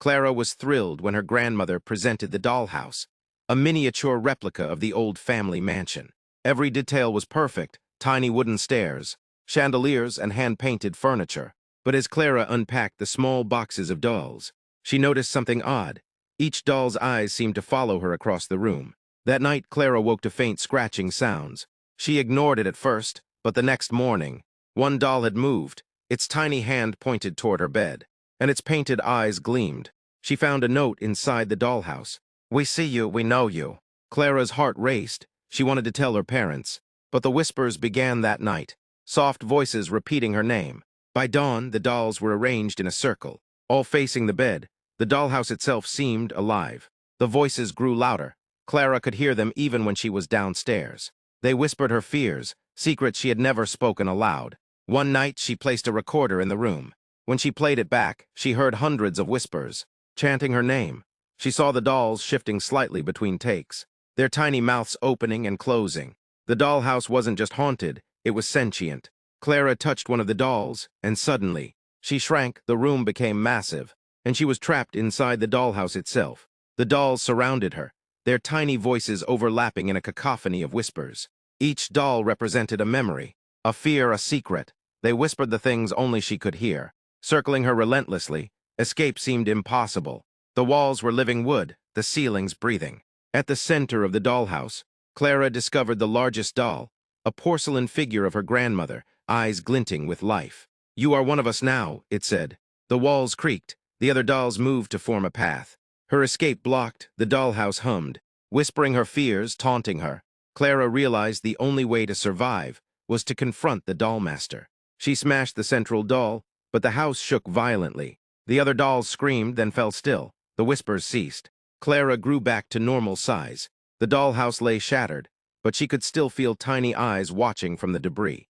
Clara was thrilled when her grandmother presented the dollhouse, a miniature replica of the old family mansion. Every detail was perfect: tiny wooden stairs, chandeliers, and hand-painted furniture. But as Clara unpacked the small boxes of dolls, she noticed something odd. Each doll's eyes seemed to follow her across the room. That night, Clara woke to faint scratching sounds. She ignored it at first, but the next morning, one doll had moved. Its tiny hand pointed toward her bed, and its painted eyes gleamed. She found a note inside the dollhouse. "We see you, we know you." Clara's heart raced. She wanted to tell her parents, but the whispers began that night, soft voices repeating her name. By dawn, the dolls were arranged in a circle, all facing the bed. The dollhouse itself seemed alive. The voices grew louder. Clara could hear them even when she was downstairs. They whispered her fears, secrets she had never spoken aloud. One night, she placed a recorder in the room. When she played it back, she heard hundreds of whispers, chanting her name. She saw the dolls shifting slightly between takes, their tiny mouths opening and closing. The dollhouse wasn't just haunted, it was sentient. Clara touched one of the dolls, and suddenly, she shrank. The room became massive, and she was trapped inside the dollhouse itself. The dolls surrounded her, their tiny voices overlapping in a cacophony of whispers. Each doll represented a memory, a fear, a secret. They whispered the things only she could hear, circling her relentlessly. Escape seemed impossible. The walls were living wood, the ceilings breathing. At the center of the dollhouse, Clara discovered the largest doll, a porcelain figure of her grandmother, eyes glinting with life. "You are one of us now," it said. The walls creaked. The other dolls moved to form a path. Her escape blocked. The dollhouse hummed, whispering her fears, taunting her. Clara realized the only way to survive was to confront the dollmaster. She smashed the central doll, but the house shook violently. The other dolls screamed, then fell still. The whispers ceased. Clara grew back to normal size. The dollhouse lay shattered, but she could still feel tiny eyes watching from the debris.